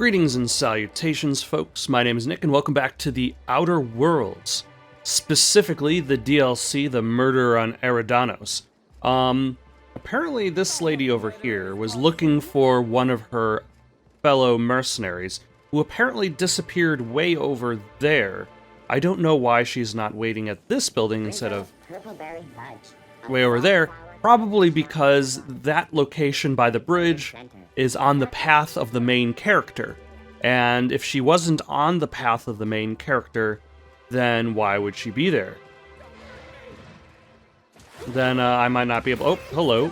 Greetings and salutations, folks. My name is Nick, and welcome back to the Outer Worlds. Specifically, the DLC, The Murder on Eridanos. Apparently this lady over here was looking for one of her fellow mercenaries, who apparently disappeared way over there. I don't know why she's not waiting at this building instead of way over there. Probably because that location by the bridge is on the path of the main character. And if she wasn't on the path of the main character, then why would she be there? Then I might not be able... Oh, hello.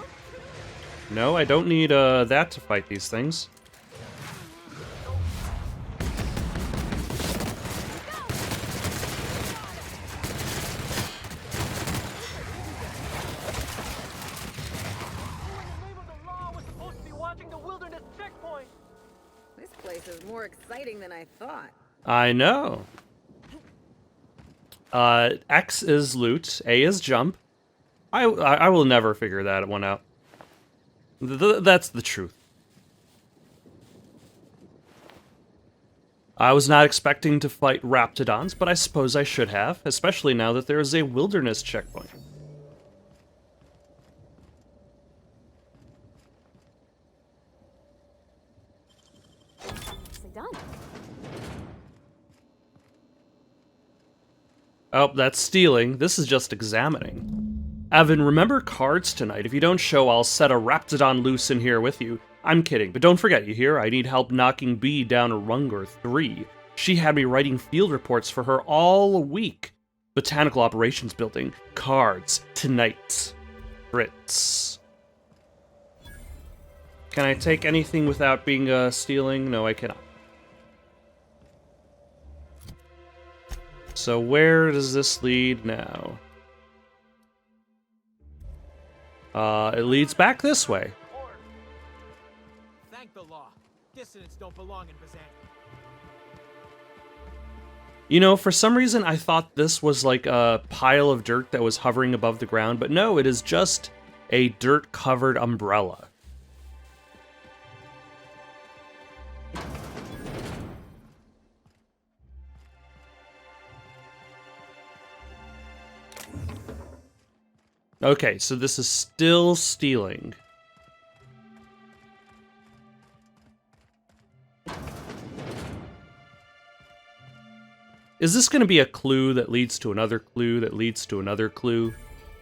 No, I don't need that to fight these things. This place is more exciting than I thought. I know. X is loot, A is jump. I will never figure that one out. That's the truth. I was not expecting to fight Raptidons, but I suppose I should have, especially now that there is a wilderness checkpoint. Oh, that's stealing. This is just examining. Evan, remember cards tonight. If you don't show, I'll set a Raptidon loose in here with you. I'm kidding, but don't forget, you hear? I need help knocking B down a rung or 3. She had me writing field reports for her all week. Botanical Operations Building. Cards. Tonight. Fritz. Can I take anything without being stealing? No, I cannot. So where does this lead now? It leads back this way. Thank the law. Dissidents don't belong in Byzantium. You know, for some reason I thought this was like a pile of dirt that was hovering above the ground, but no, it is just a dirt-covered umbrella. Okay, so this is still stealing. Is this going to be a clue that leads to another clue that leads to another clue?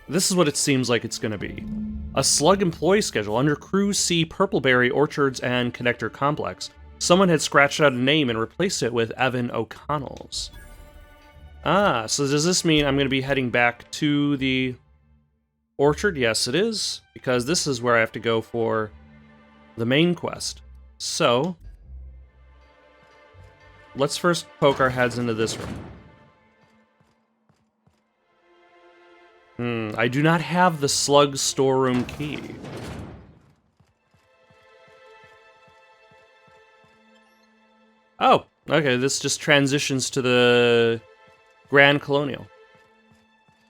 This is what it seems like it's going to be. A slug employee schedule under Crew C Purpleberry Orchards and Connector Complex. Someone had scratched out a name and replaced it with Evan O'Connell's. Ah, so does this mean I'm going to be heading back to the Orchard? Yes, it is, because this is where I have to go for the main quest. So, let's first poke our heads into this room. I do not have the slug storeroom key. Oh, okay, this just transitions to the Grand Colonial.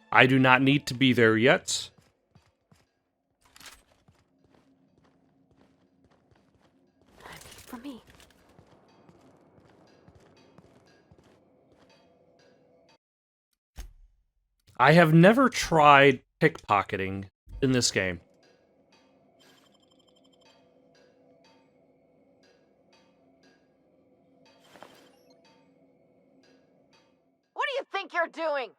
I do not need to be there yet. For me. I have never tried pickpocketing in this game. What do you think you're doing?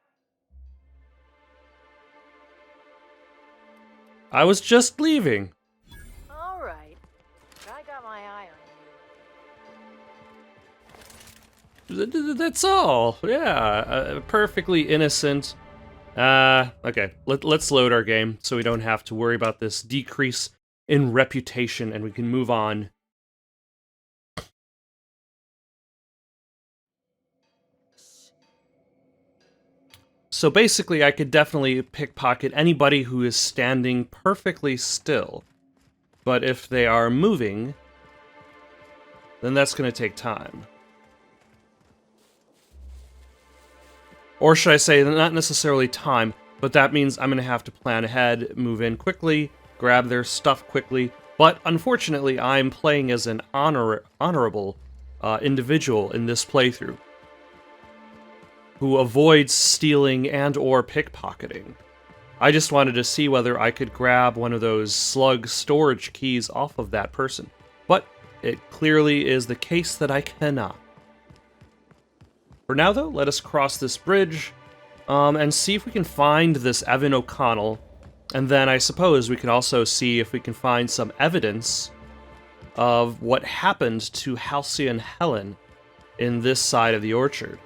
I was just leaving. All right. I got my eye on you. That's all. Yeah, perfectly innocent. Okay, let's load our game so we don't have to worry about this decrease in reputation and we can move on. So basically, I could definitely pickpocket anybody who is standing perfectly still. But if they are moving, then that's going to take time. Or should I say, not necessarily time, but that means I'm going to have to plan ahead, move in quickly, grab their stuff quickly. But unfortunately, I'm playing as an honorable individual in this playthrough who avoids stealing and or pickpocketing. I just wanted to see whether I could grab one of those slug storage keys off of that person. But it clearly is the case that I cannot. For now, though, let us cross this bridge and see if we can find this Evan O'Connell. And then I suppose we can also see if we can find some evidence of what happened to Halcyon Helen in this side of the orchard.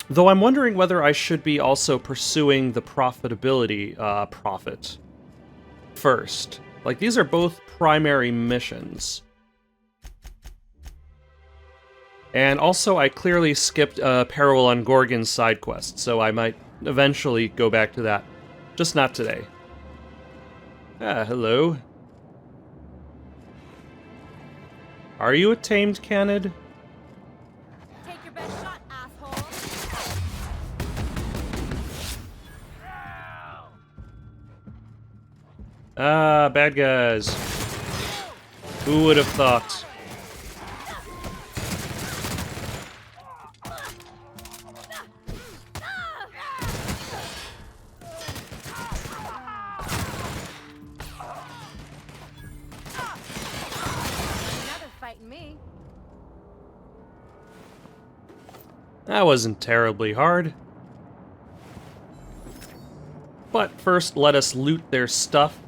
Though I'm wondering whether I should be also pursuing the profitability profit first. Like, these are both primary missions. And also, I clearly skipped Peril on Gorgon's side quest, so I might eventually go back to that. Just not today. Ah, hello. Are you a tamed canid? Take your best shot, asshole. Ah, bad guys. Who would have thought? Me. That wasn't terribly hard. But first, let us loot their stuff.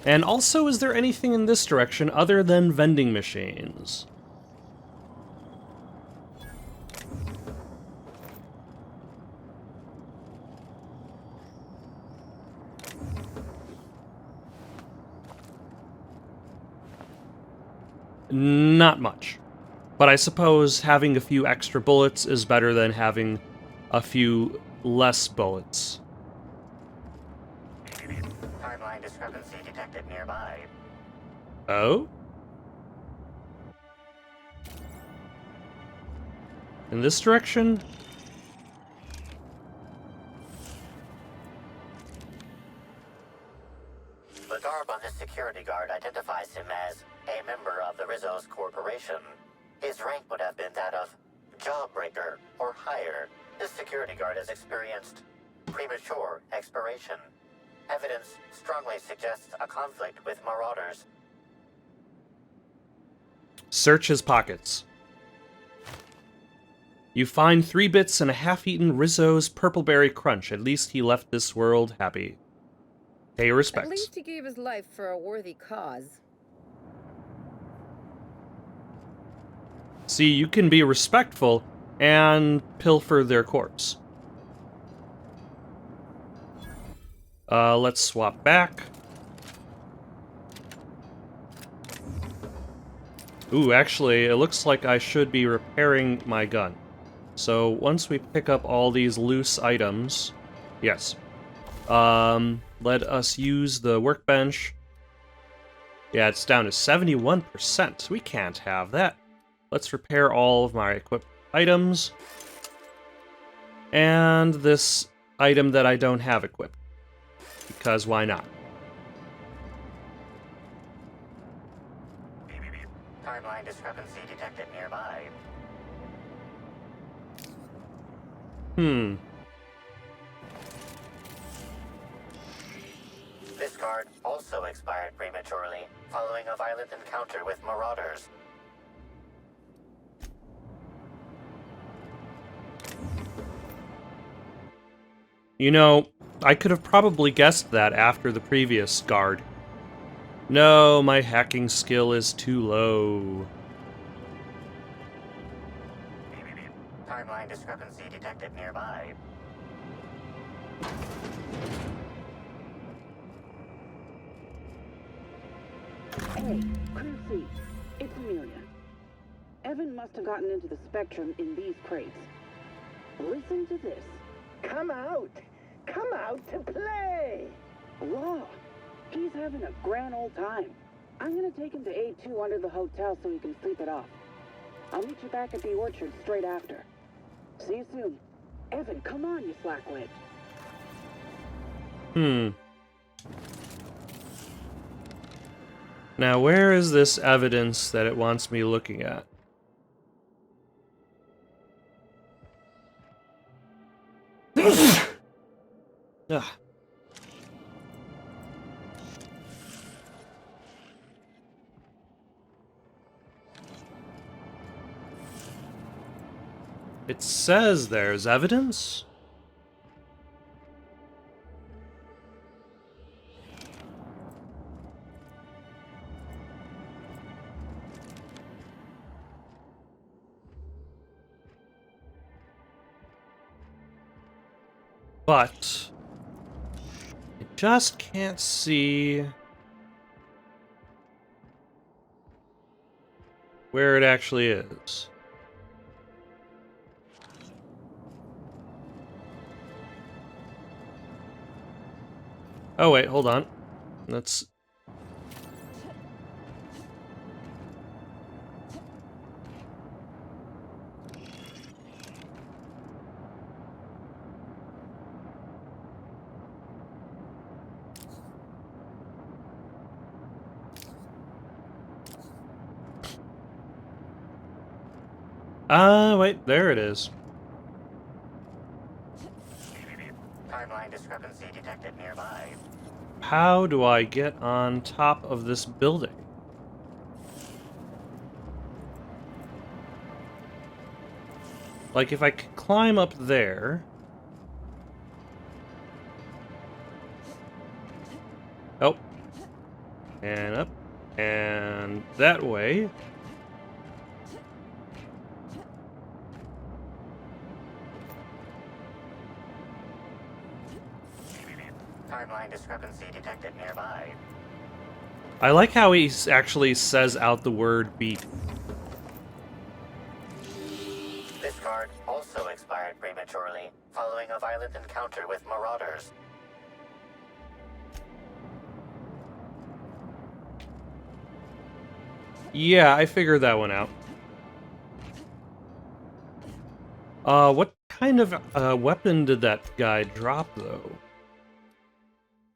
And also, is there anything in this direction other than vending machines? Not much. But I suppose having a few extra bullets is better than having a few less bullets. Timeline discrepancy detected nearby. Oh? In this direction? The garb on this security guard identifies him as a member of the Rizzo's corporation. His rank would have been that of jawbreaker or higher. This security guard has experienced premature expiration. Evidence strongly suggests a conflict with marauders. Search his pockets. You find 3 bits and a half-eaten Rizzo's Purpleberry Crunch. At least he left this world happy. Pay your respects. At least he gave his life for a worthy cause. See, you can be respectful and pilfer their corpse. Let's swap back. Ooh, actually, it looks like I should be repairing my gun. So once we pick up all these loose items, yes. Let us use the workbench. Yeah, it's down to 71%. We can't have that. Let's repair all of my equipped items. And this item that I don't have equipped. Because why not? Timeline discrepancy detected nearby. This guard also expired prematurely, following a violent encounter with marauders. You know, I could have probably guessed that after the previous guard. No, my hacking skill is too low. Timeline discrepancy detected nearby. Hey, clear C. It's Amelia. Evan must have gotten into the Spectrum in these crates. Listen to this. Come out! Come out to play! Law, he's having a grand old time. I'm gonna take him to A2 under the hotel so he can sleep it off. I'll meet you back at the orchard straight after. See you soon. Evan, come on, you slackwit. Now, where is this evidence that it wants me looking at? Ugh. It says there's evidence? But I just can't see where it actually is. Oh wait, hold on. That's... wait, there it is. Timeline discrepancy detected nearby. How do I get on top of this building? Like, if I could climb up there... Oh. And up. And that way. Timeline discrepancy detected nearby. I like how he actually says out the word beat. This card also expired prematurely, following a violent encounter with marauders. Yeah, I figured that one out. What kind of weapon did that guy drop, though?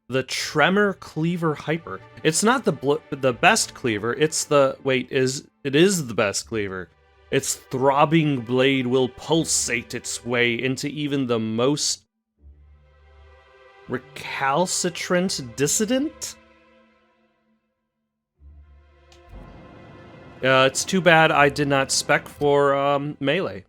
The Tremor Cleaver Hyper. It's not the best cleaver, it's the... Wait, it is the best cleaver. Its throbbing blade will pulsate its way into even the most recalcitrant dissident? It's too bad I did not spec for melee.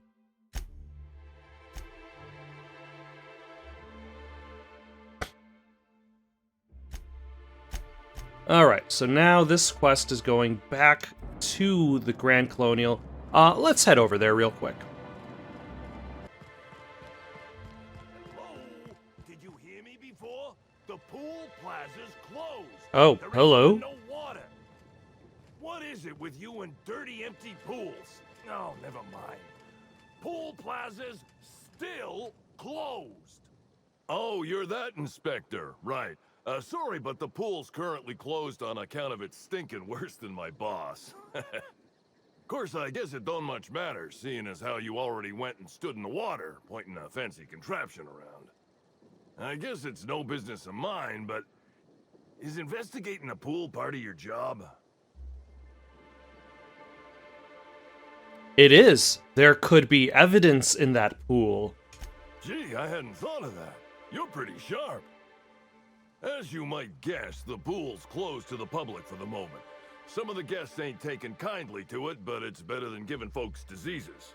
Alright, so now this quest is going back to the Grand Colonial. Let's head over there real quick. Hello? Did you hear me before? The pool plaza's closed. Oh, There ain't hello. even no water. What is it with you and dirty, empty pools? Oh, never mind. Pool plaza's still closed. Oh, you're that inspector, right. Sorry, but the pool's currently closed on account of it stinking worse than my boss. Of course, I guess it don't much matter, seeing as how you already went and stood in the water, pointing a fancy contraption around. I guess it's no business of mine, but is investigating a pool part of your job? It is. There could be evidence in that pool. Gee, I hadn't thought of that. You're pretty sharp. As you might guess, the pool's closed to the public for the moment. Some of the guests ain't taking kindly to it, but it's better than giving folks diseases.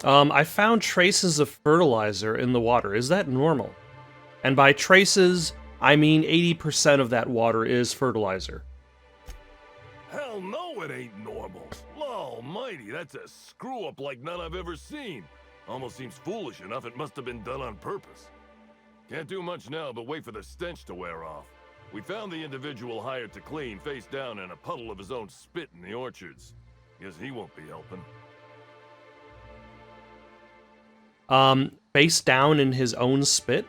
I found traces of fertilizer in the water. Is that normal? And by traces, I mean 80% of that water is fertilizer. Hell no, it ain't normal. Law almighty, that's a screw-up like none I've ever seen. Almost seems foolish enough it must have been done on purpose. Can't do much now but wait for the stench to wear off. We found the individual hired to clean face down in a puddle of his own spit in the orchards. Guess he won't be helping. Face down in his own spit?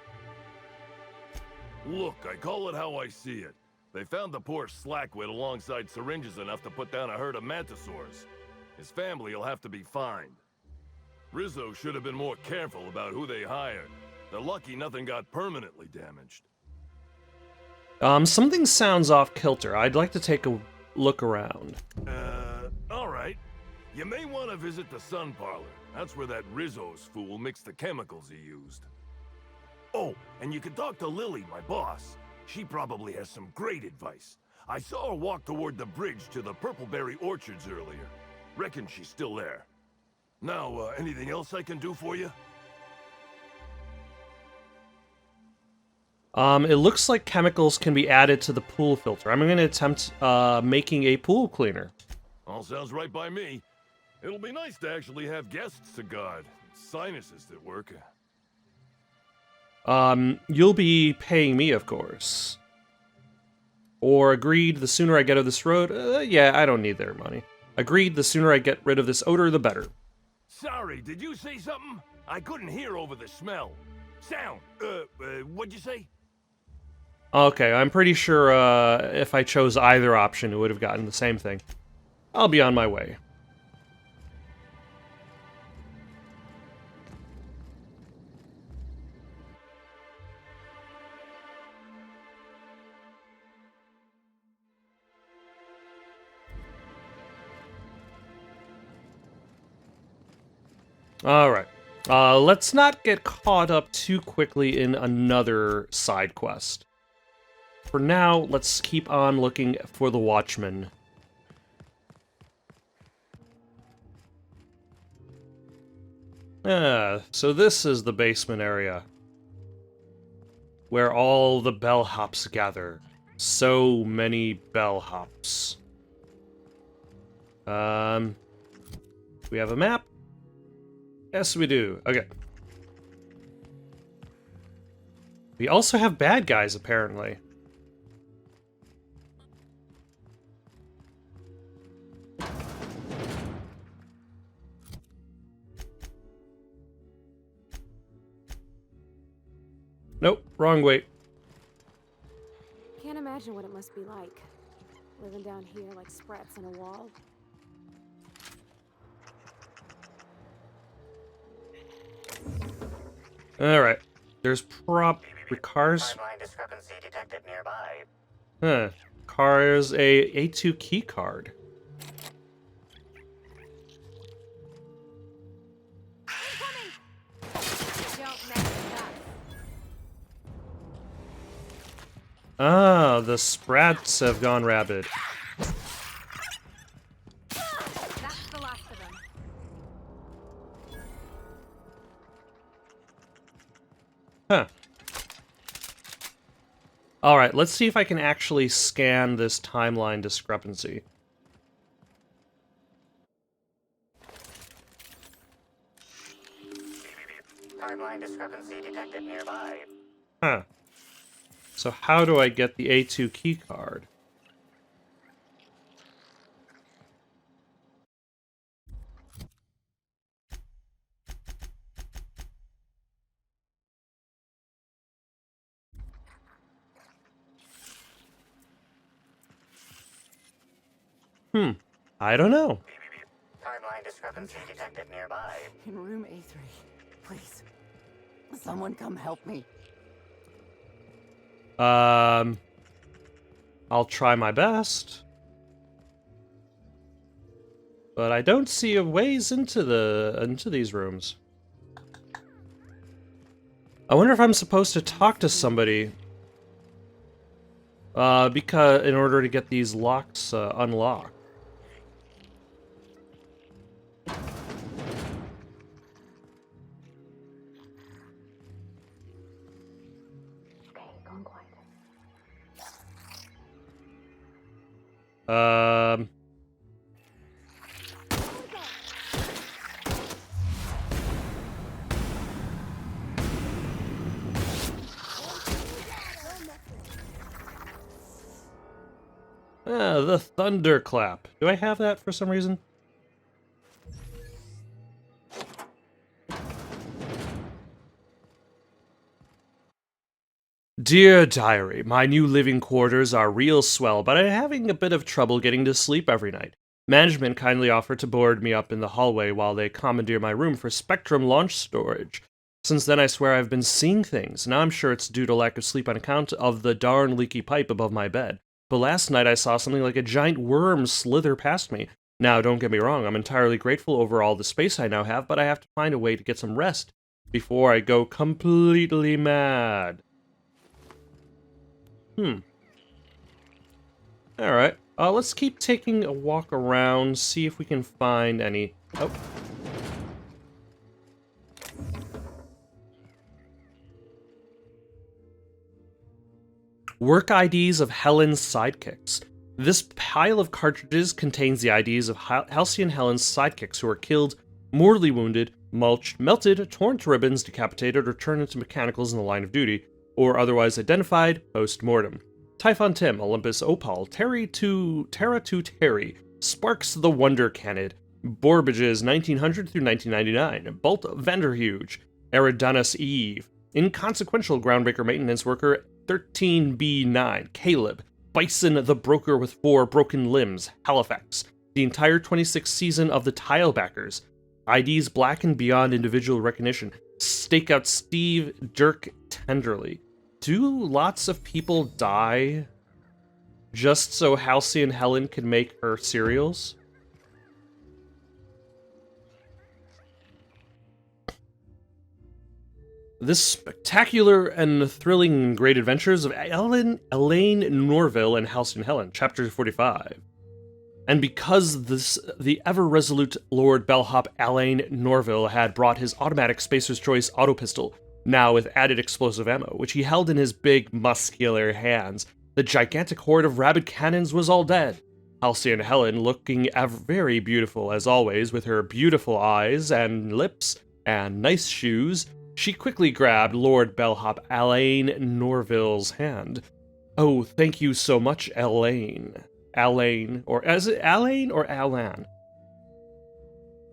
Look, I call it how I see it. They found the poor slackwit alongside syringes enough to put down a herd of mantisaurs. His family will have to be fined. Rizzo should have been more careful about who they hired. They're lucky nothing got permanently damaged. Something sounds off kilter. I'd like to take a look around. All right. You may want to visit the sun parlor. That's where that Rizzo's fool mixed the chemicals he used. Oh, and you can talk to Lily, my boss. She probably has some great advice. I saw her walk toward the bridge to the Purpleberry Orchards earlier. Reckon she's still there. Now, anything else I can do for you? It looks like chemicals can be added to the pool filter. I'm going to attempt making a pool cleaner. All sounds right by me. It'll be nice to actually have guests to guard. Sinuses that work. You'll be paying me, of course. Or agreed, the sooner I get of this road... yeah, I don't need their money. Agreed, the sooner I get rid of this odor, the better. Sorry, did you say something? I couldn't hear over the smell. Sound. What'd you say? Okay, I'm pretty sure if I chose either option, it would have gotten the same thing. I'll be on my way. Alright. Let's not get caught up too quickly in another side quest. For now, let's keep on looking for the Watchman. So this is the basement area. Where all the bellhops gather. So many bellhops. We have a map? Yes, we do. Okay. We also have bad guys, apparently. Nope, wrong way. Can't imagine what it must be like, living down here like sprats in a wall. Alright. There's cars. Timeline discrepancy detected nearby. Huh. Cars a A2 key card. Don't mess with us. Ah, the sprats have gone rabid. That's the last of them. Huh. Alright, let's see if I can actually scan this timeline discrepancy. Timeline discrepancy detected nearby. Huh. So how do I get the A2 key card? I don't know. Timeline discrepancy detected nearby. In room A3. Please. Someone come help me. I'll try my best. But I don't see a ways into these rooms. I wonder if I'm supposed to talk to somebody. Because in order to get these locks unlocked. Okay, gone quiet. The thunderclap. Do I have that for some reason? Dear Diary, my new living quarters are real swell, but I'm having a bit of trouble getting to sleep every night. Management kindly offered to board me up in the hallway while they commandeer my room for Spectrum launch storage. Since then, I swear I've been seeing things. Now I'm sure it's due to lack of sleep on account of the darn leaky pipe above my bed. But last night I saw something like a giant worm slither past me. Now, don't get me wrong, I'm entirely grateful over all the space I now have, but I have to find a way to get some rest before I go completely mad. Alright, let's keep taking a walk around, see if we can find any... Oh. Work IDs of Helen's sidekicks. This pile of cartridges contains the IDs of Halcyon Helen's sidekicks who were killed, mortally wounded, mulched, melted, torn to ribbons, decapitated, or turned into mechanicals in the line of duty, or otherwise identified post-mortem. Typhon Tim, Olympus Opal, Terra 2 Terry, Sparks the Wonder Canid, Borbages 1900 through 1999, Bolt Vanderhuge, Eridanos Eve, Inconsequential Groundbreaker Maintenance Worker 13B9, Caleb, Bison the Broker with 4 broken limbs, Halifax, the entire 26th season of the Tilebackers, IDs Black and Beyond Individual Recognition, Stakeout Steve Dirk Tenderly. Do lots of people die just so Halcyon Helen can make her cereals? This spectacular and thrilling great adventures of Elaine Norville and Halcyon Helen, Chapter 45. And because the ever-resolute Lord Bellhop Elaine Norville had brought his automatic Spacer's Choice auto pistol, now with added explosive ammo, which he held in his big, muscular hands, the gigantic horde of rabid cannons was all dead. Halcyon Helen, looking very beautiful as always, with her beautiful eyes and lips and nice shoes, she quickly grabbed Lord Bellhop Elaine Norville's hand. Oh, thank you so much, Elaine. Elaine, or is it Elaine or Alan?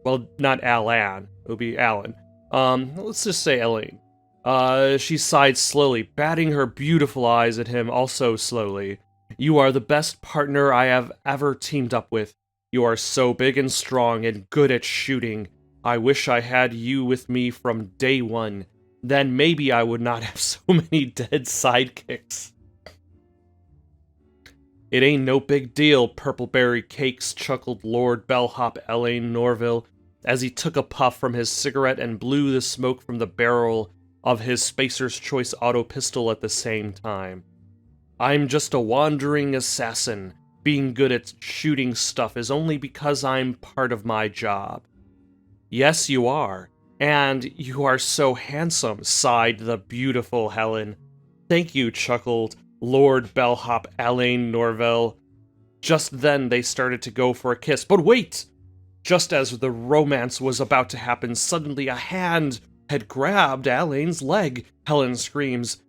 Well, not Alan. It would be Alan. Let's just say Elaine. She sighed slowly, batting her beautiful eyes at him also slowly. You are the best partner I have ever teamed up with. You are so big and strong and good at shooting. I wish I had you with me from day one. Then maybe I would not have so many dead sidekicks. It ain't no big deal, Purpleberry Cakes, chuckled Lord Bellhop Elaine Norville, as he took a puff from his cigarette and blew the smoke from the barrel of his Spacer's Choice auto pistol at the same time. I'm just a wandering assassin. Being good at shooting stuff is only because I'm part of my job. Yes, you are. And you are so handsome, sighed the beautiful Helen. Thank you, chuckled Lord Bellhop Elaine Norville. Just then they started to go for a kiss. But wait! Just as the romance was about to happen, suddenly a hand had grabbed Elaine's leg. Helen screams,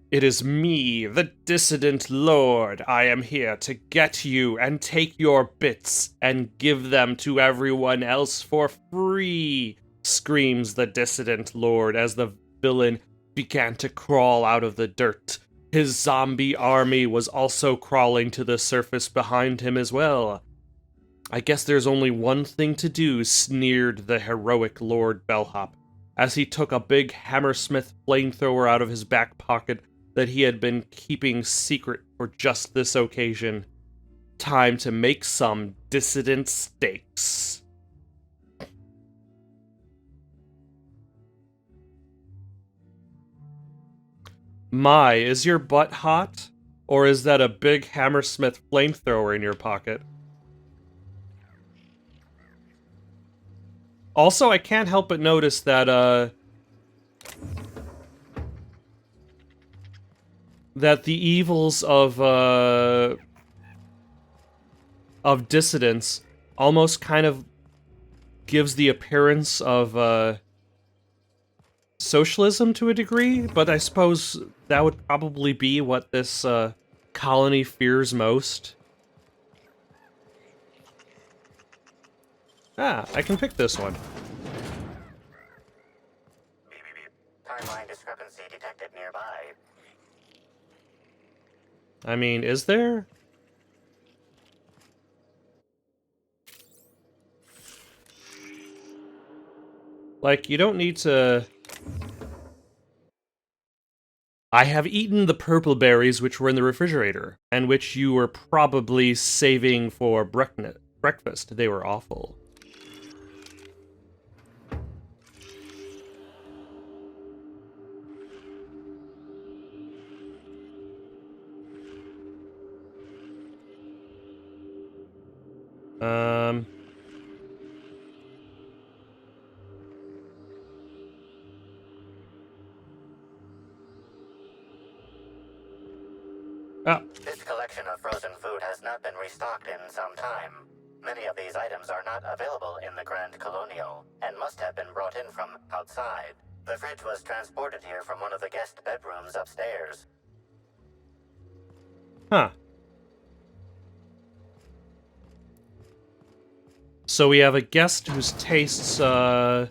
"It is me, the dissident lord. I am here to get you and take your bits and give them to everyone else for free," screams the dissident lord as the villain began to crawl out of the dirt. His zombie army was also crawling to the surface behind him as well. I guess there's only one thing to do, sneered the heroic Lord Bellhop, as he took a big Hammersmith flamethrower out of his back pocket that he had been keeping secret for just this occasion. Time to make some dissident steaks. My, is your butt hot? Or is that a big Hammersmith flamethrower in your pocket? Also, I can't help but notice that, that the evils of dissidents almost kind of gives the appearance of, socialism to a degree, but I suppose that would probably be what this, colony fears most. Ah, I can pick this one. Timeline discrepancy detected nearby. I mean, is there? Like, you don't need to... I have eaten the purple berries which were in the refrigerator, and which you were probably saving for breakfast. They were awful. Ah. This collection of frozen food has not been restocked in some time. Many of these items are not available in the Grand Colonial, and must have been brought in from outside. The fridge was transported here from one of the guest bedrooms upstairs. Huh. So we have a guest whose tastes, well,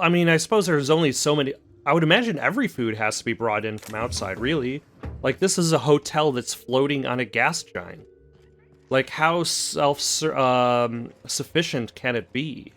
I mean, I suppose there's only so many... I would imagine every food has to be brought in from outside, really. Like, this is a hotel that's floating on a gas giant. Like, how self-sufficient can it be?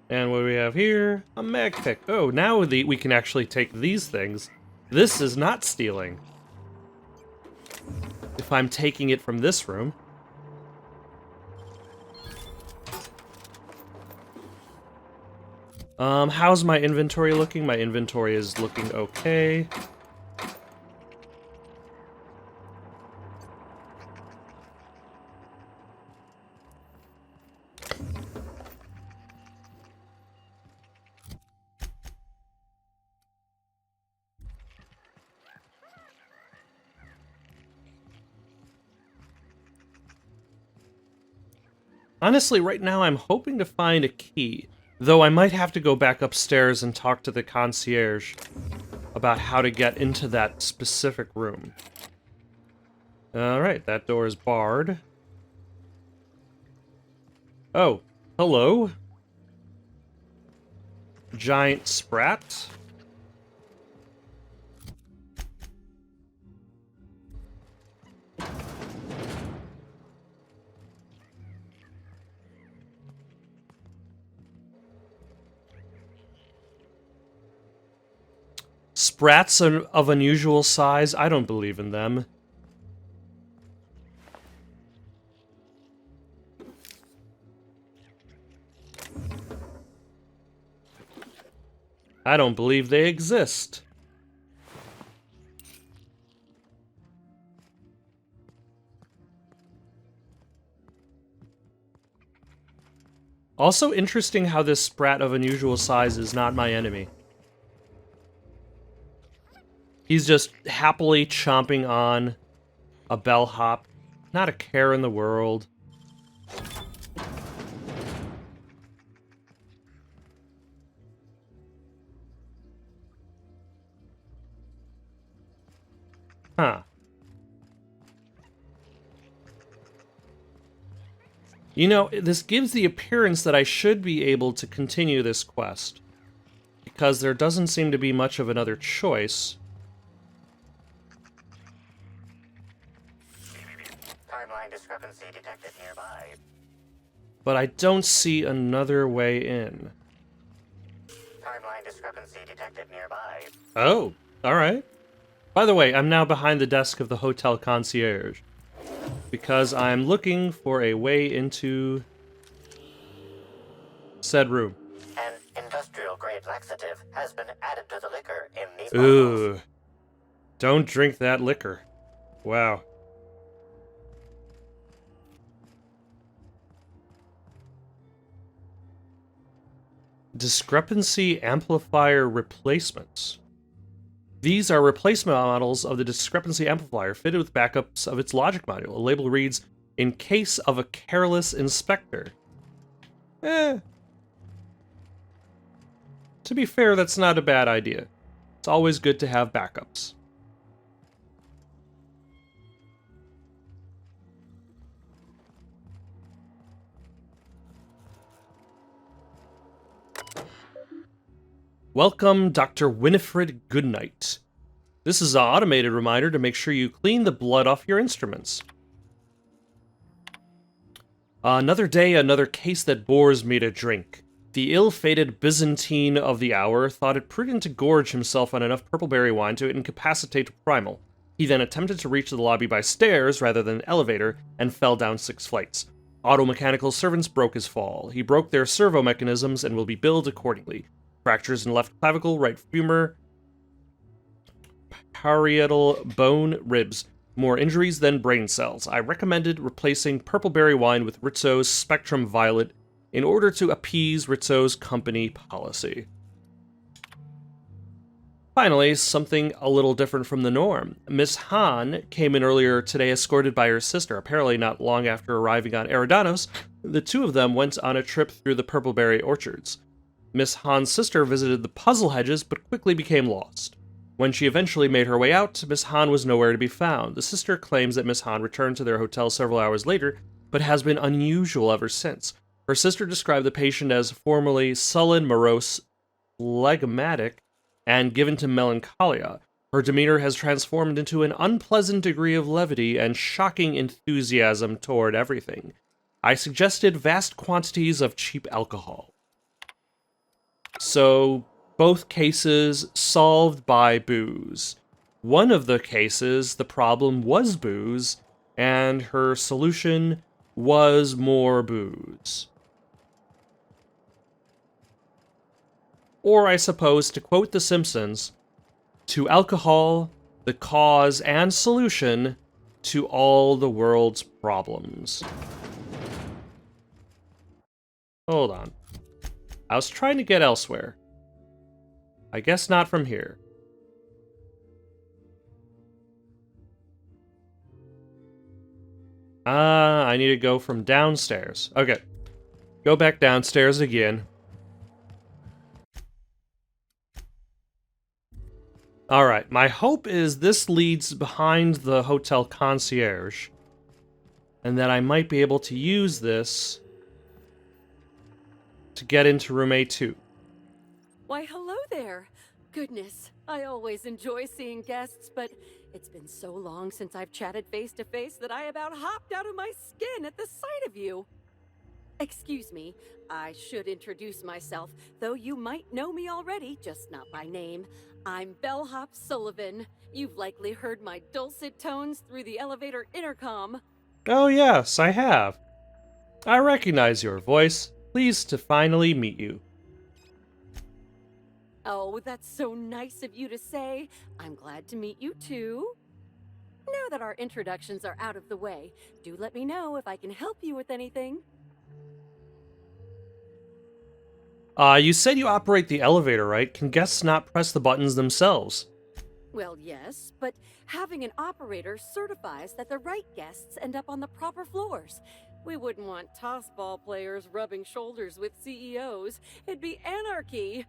And what do we have here? A mag pick. Oh, now we can actually take these things. This is not stealing. If I'm taking it from this room. How's my inventory looking? My inventory is looking okay. Honestly, right now I'm hoping to find a key, though I might have to go back upstairs and talk to the concierge about how to get into that specific room. Alright, that door is barred. Oh, hello? Giant sprat? Sprats of unusual size? I don't believe in them. I don't believe they exist. Also interesting how this sprat of unusual size is not my enemy. He's just happily chomping on a bellhop. Not a care in the world. Huh. You know, this gives the appearance that I should be able to continue this quest, because there doesn't seem to be much of another choice. Timeline discrepancy detected nearby. But I don't see another way in. Timeline discrepancy detected nearby. Oh, alright. By the way, I'm now behind the desk of the hotel concierge, because I'm looking for a way into said room. An industrial-grade laxative has been added to the liquor in these Ooh. bottles. Don't drink that liquor. Wow. Discrepancy Amplifier replacements. These are replacement models of the Discrepancy Amplifier fitted with backups of its logic module. A label reads, "In case of a careless inspector." To be fair, that's not a bad idea. It's always good to have backups. Welcome, Dr. Winifred Goodnight. This is an automated reminder to make sure you clean the blood off your instruments. Another day, another case that bores me to drink. The ill-fated Byzantine of the hour thought it prudent to gorge himself on enough purple-berry wine to incapacitate Primal. He then attempted to reach the lobby by stairs rather than an elevator, and fell down 6 flights. Auto-mechanical servants broke his fall. He broke their servo mechanisms and will be billed accordingly. Fractures in left clavicle, right femur, parietal bone, ribs. More injuries than brain cells. I recommended replacing purple-berry wine with Rizzo's Spectrum Violet in order to appease Rizzo's company policy. Finally, something a little different from the norm. Miss Han came in earlier today escorted by her sister. Apparently not long after arriving on Eridanos, the two of them went on a trip through the purple-berry orchards. Miss Han's sister visited the puzzle hedges, but quickly became lost. When she eventually made her way out, Miss Han was nowhere to be found. The sister claims that Miss Han returned to their hotel several hours later, but has been unusual ever since. Her sister described the patient as formerly sullen, morose, phlegmatic, and given to melancholia. Her demeanor has transformed into an unpleasant degree of levity and shocking enthusiasm toward everything. I suggested vast quantities of cheap alcohol. So, both cases solved by booze. One of the cases, the problem was booze, and her solution was more booze. Or, I suppose, to quote The Simpsons, to alcohol, the cause and solution to all the world's problems. Hold on. I was trying to get elsewhere. I guess not from here. I need to go from downstairs. Okay. Go back downstairs again. Alright, my hope is this leads behind the hotel concierge, and that I might be able to use this to get into room A2. Why, hello there. Goodness, I always enjoy seeing guests, but it's been so long since I've chatted face to face that I about hopped out of my skin at the sight of you. Excuse me, I should introduce myself, though you might know me already, just not by name. I'm Bellhop Sullivan. You've likely heard my dulcet tones through the elevator intercom. Oh yes, I have. I recognize your voice. Pleased to finally meet you. Oh, that's so nice of you to say. I'm glad to meet you too. Now that our introductions are out of the way, do let me know if I can help you with anything. You said you operate the elevator, right? Can guests not press the buttons themselves? Well, yes, but having an operator certifies that the right guests end up on the proper floors. We wouldn't want tossball players rubbing shoulders with CEOs. It'd be anarchy.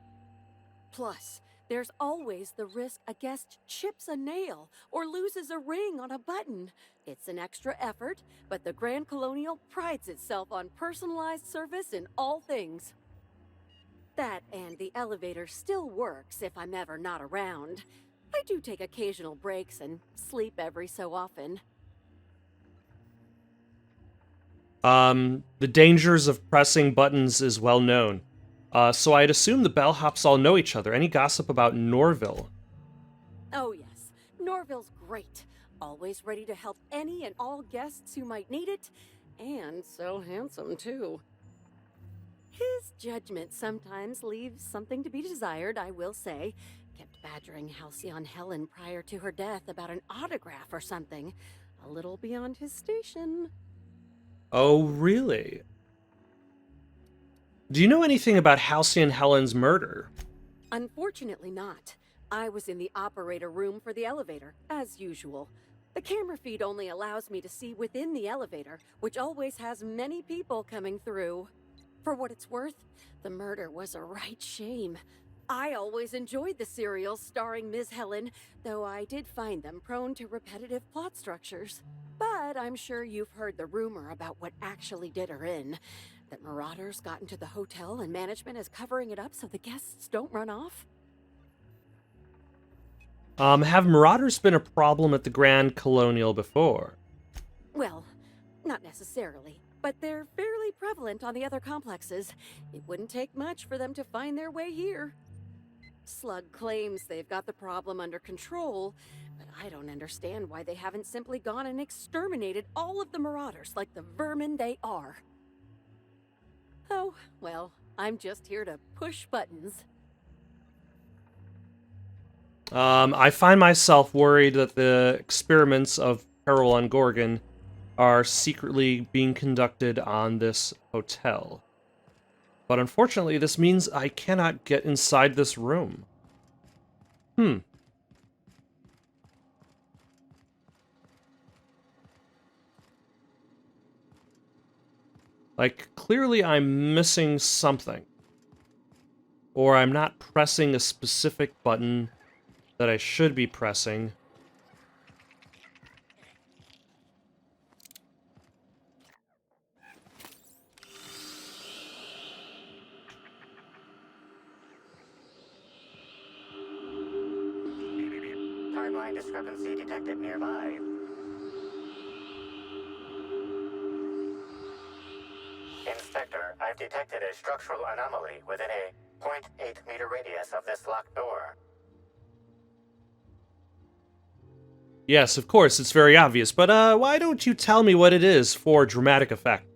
Plus, there's always the risk a guest chips a nail or loses a ring on a button. It's an extra effort, but the Grand Colonial prides itself on personalized service in all things. That and the elevator still works if I'm ever not around. I do take occasional breaks and sleep every so often. The dangers of pressing buttons is well known. So I'd assume the bellhops all know each other. Any gossip about Norville? Oh yes, Norville's great. Always ready to help any and all guests who might need it. And so handsome, too. His judgment sometimes leaves something to be desired, I will say. Kept badgering Halcyon Helen prior to her death about an autograph or something. A little beyond his station. Oh, really? Do you know anything about Halcyon Helen's murder? Unfortunately not. I was in the operator room for the elevator, as usual. The camera feed only allows me to see within the elevator, which always has many people coming through. For what it's worth, the murder was a right shame. I always enjoyed the serials starring Ms. Helen, though I did find them prone to repetitive plot structures. But I'm sure you've heard the rumor about what actually did her in. That marauders got into the hotel and management is covering it up so the guests don't run off? Have marauders been a problem at the Grand Colonial before? Well, not necessarily, but they're fairly prevalent on the other complexes. It wouldn't take much for them to find their way here. Slug claims they've got the problem under control, but I don't understand why they haven't simply gone and exterminated all of the marauders like the vermin they are. Oh, well, I'm just here to push buttons. I find myself worried that the experiments of Peril on Gorgon are secretly being conducted on this hotel. But unfortunately, this means I cannot get inside this room. Like, clearly I'm missing something. Or I'm not pressing a specific button that I should be pressing. Timeline discrepancy detected nearby. Inspector, I've detected a structural anomaly within a 0.8 meter radius of this locked door. Yes, of course, it's very obvious, but why don't you tell me what it is for dramatic effect?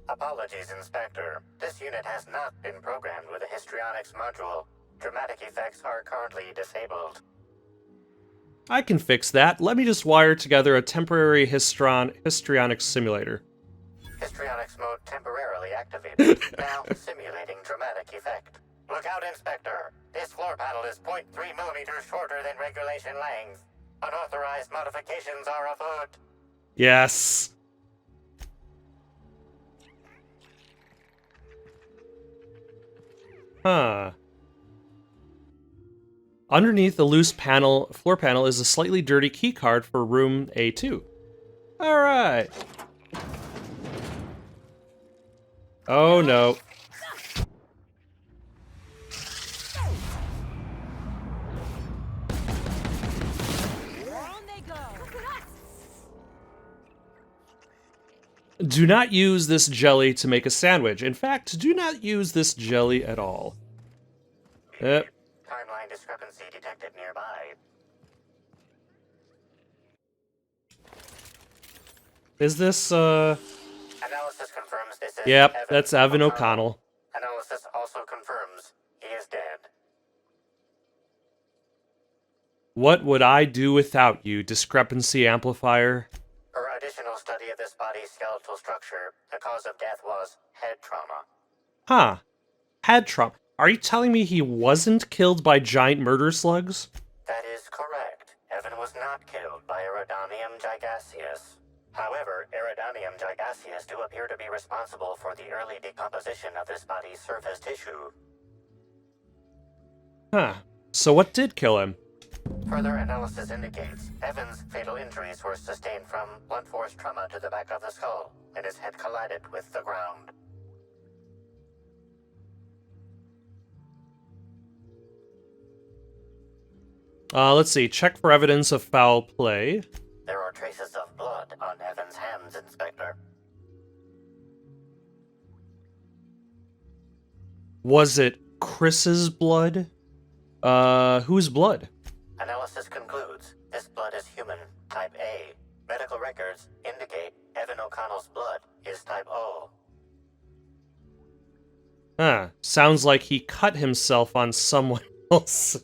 Apologies, Inspector. This unit has not been programmed with a histrionics module. Dramatic effects are currently disabled. I can fix that. Let me just wire together a temporary histrionics simulator. Histrionics mode temporarily activated. Now simulating dramatic effect. Look out, Inspector. This floor panel is 0.3 millimeters shorter than regulation length. Unauthorized modifications are afoot. Yes. Huh. Underneath the loose floor panel is a slightly dirty keycard for room A2. Alright. Oh no. Do not use this jelly to make a sandwich. In fact, do not use this jelly at all. Yep. Timeline discrepancy detected nearby. Is this, Analysis confirms this is Yep, Evan that's Evan O'Connell. Analysis also confirms he is dead. What would I do without you, Discrepancy Amplifier? Per additional study of this body's skeletal structure, the cause of death was head trauma. Huh. Head trauma. Are you telling me he wasn't killed by giant murder slugs? That is correct. Evan was not killed by Eridanium gigaseus. However, Eridanium gigaseus do appear to be responsible for the early decomposition of this body's surface tissue. Huh. So what did kill him? Further analysis indicates Evan's fatal injuries were sustained from blunt force trauma to the back of the skull, and his head collided with the ground. Let's see. Check for evidence of foul play. There are traces of blood on Evan's hands, Inspector. Was it Chris's blood? Whose blood? Analysis concludes this blood is human, type A. Medical records indicate Evan O'Connell's blood is type O. Huh. Sounds like he cut himself on someone else.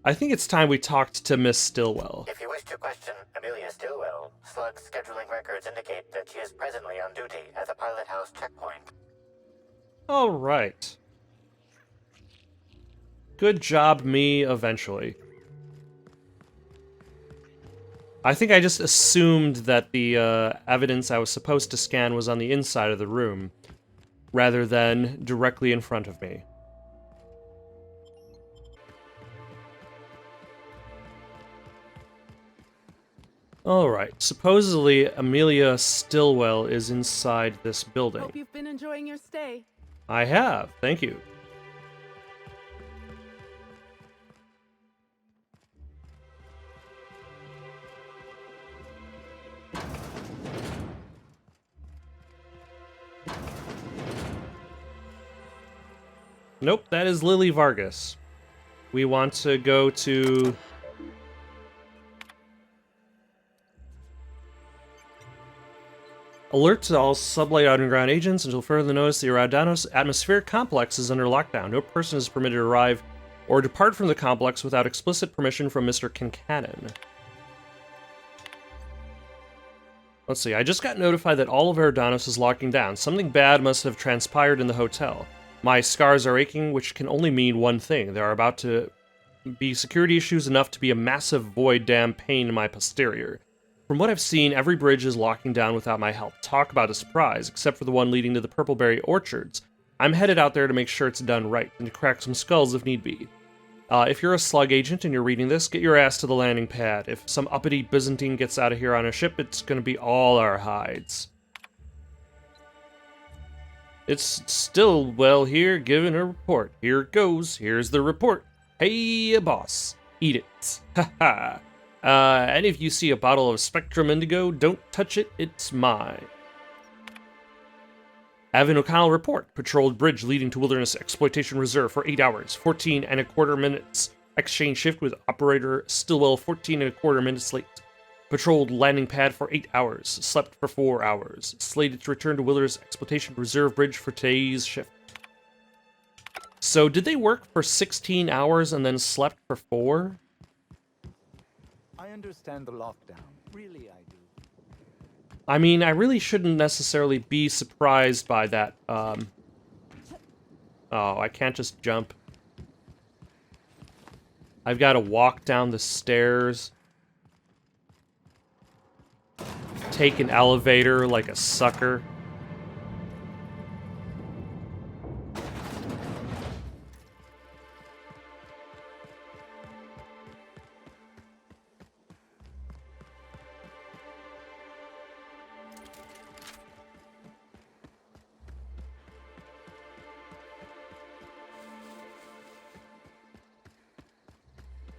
I think it's time we talked to Miss Stillwell. If you wish to question Amelia Stillwell, Slug's scheduling records indicate that she is presently on duty at the pilot house checkpoint. All right. Good job, me, eventually. I think I just assumed that the evidence I was supposed to scan was on the inside of the room. rather than directly in front of me. Alright, supposedly Amelia Stillwell is inside this building. Hope you've been enjoying your stay. I have, thank you. Nope, that is Lily Vargas. We want to go to... Alert to all sublight underground agents until further notice the Eridanos atmospheric complex is under lockdown. No person is permitted to arrive or depart from the complex without explicit permission from Mr. Kincannon. Let's see, I just got notified that all of Eridanos is locking down. Something bad must have transpired in the hotel. My scars are aching, which can only mean one thing. There are about to be security issues enough to be a massive void damn pain in my posterior. From what I've seen, every bridge is locking down without my help. Talk about a surprise, except for the one leading to the Purpleberry Orchards. I'm headed out there to make sure it's done right, and to crack some skulls if need be. If you're a slug agent and you're reading this, get your ass to the landing pad. If some uppity Byzantine gets out of here on a ship, it's gonna be all our hides. It's Stillwell here, giving a report. Here it goes. Here's the report. Hey, boss. Eat it. Haha. And if you see a bottle of Spectrum Indigo, don't touch it, it's mine. Evan O'Connell report. Patrolled bridge leading to Wilderness Exploitation Reserve for 8 hours, 14 and a quarter minutes. Exchange shift with operator Stillwell 14 and a quarter minutes late. Patrolled landing pad for 8 hours, slept for 4 hours. Slated to return to Wilderness Exploitation Reserve bridge for today's shift. So did they work for 16 hours and then slept for 4? I understand the lockdown. Really, I do. I mean, I really shouldn't necessarily be surprised by that. Oh, I can't just jump. I've got to walk down the stairs. Take an elevator like a sucker.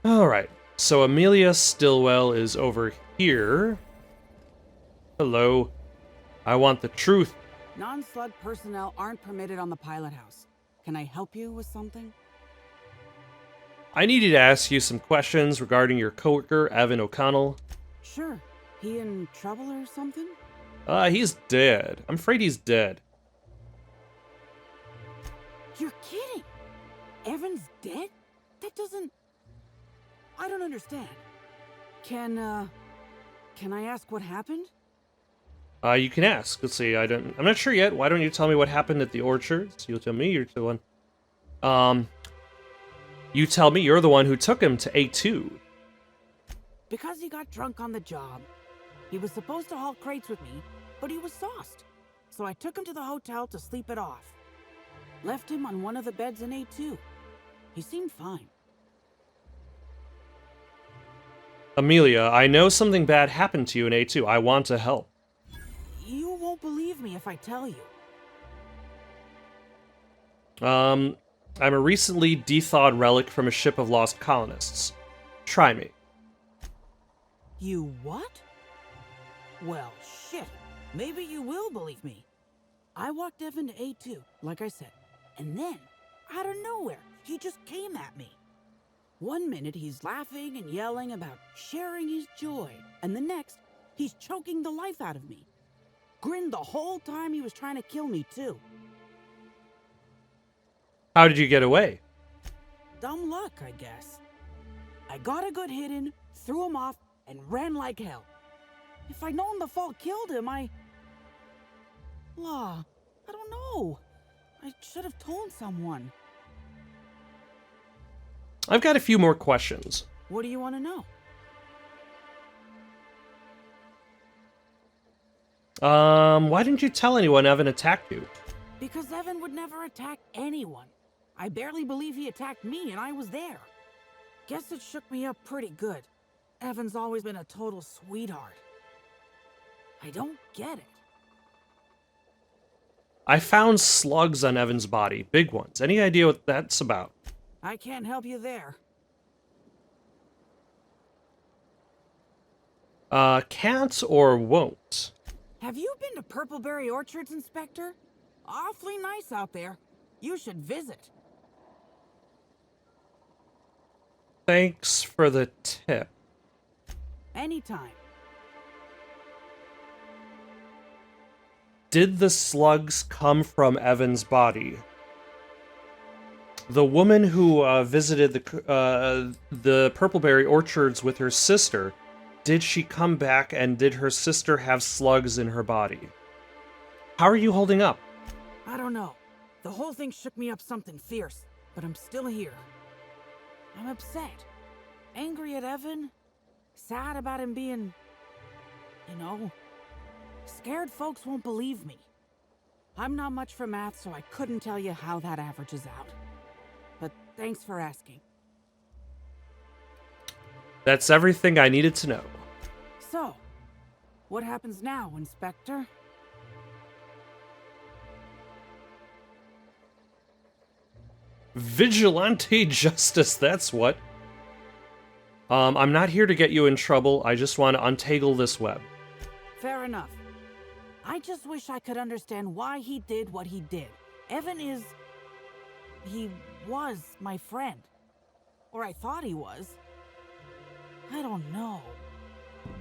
Alright, so Amelia Stillwell is over here. Hello. I want the truth. Non-slug personnel aren't permitted on the pilot house. Can I help you with something? I needed to ask you some questions regarding your coworker, Evan O'Connell. Sure. He in trouble or something? He's dead. I'm afraid he's dead. You're kidding! Evan's dead? That doesn't... I don't understand. Can I ask what happened? You can ask. Let's see, I'm not sure yet. Why don't you tell me what happened at the orchards? You'll tell me, you're the one. You tell me you're the one who took him to A2. Because he got drunk on the job. He was supposed to haul crates with me, but he was sauced. So I took him to the hotel to sleep it off. Left him on one of the beds in A2. He seemed fine. Amelia, I know something bad happened to you in A2. I want to help. You won't believe me if I tell you. I'm a recently de-thawed relic from a ship of lost colonists. Try me. You what? Well, shit. Maybe you will believe me. I walked Evan to A2, like I said, and then, out of nowhere, he just came at me. One minute he's laughing and yelling about sharing his joy, and the next, he's choking the life out of me. Grinned the whole time he was trying to kill me, too. How did you get away? Dumb luck, I guess. I got a good hit in, threw him off, and ran like hell. If I'd known the fall killed him, I don't know. I should have told someone. I've got a few more questions. What do you want to know? Why didn't you tell anyone Evan attacked you? Because Evan would never attack anyone. I barely believe he attacked me, and I was there. Guess it shook me up pretty good. Evan's always been a total sweetheart. I don't get it. I found slugs on Evan's body, big ones. Any idea what that's about? I can't help you there. Can't or won't? Have you been to Purpleberry Orchards, Inspector? Awfully nice out there. You should visit. Thanks for the tip. Anytime. Did the slugs come from Evan's body? The woman who visited the Purpleberry Orchards with her sister, did she come back and did her sister have slugs in her body? How are you holding up? I don't know. The whole thing shook me up something fierce, but I'm still here. I'm upset. Angry at Evan. Sad about him being... you know... Scared folks won't believe me. I'm not much for math, so I couldn't tell you how that averages out. But thanks for asking. That's everything I needed to know. So, what happens now, Inspector? Vigilante justice, that's what. I'm not here to get you in trouble. I just want to untangle this web. Fair enough. I just wish I could understand why he did what he did. Evan is... he was my friend. Or I thought he was. I don't know.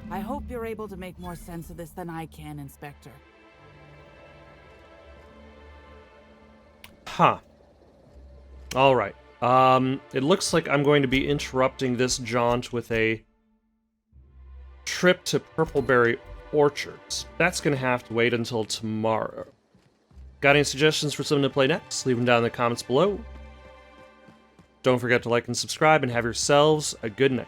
I hope you're able to make more sense of this than I can, Inspector. Huh. Alright. It looks like I'm going to be interrupting this jaunt with a trip to Purpleberry Orchards. That's going to have to wait until tomorrow. Got any suggestions for something to play next? Leave them down in the comments below. Don't forget to like and subscribe, and have yourselves a good night.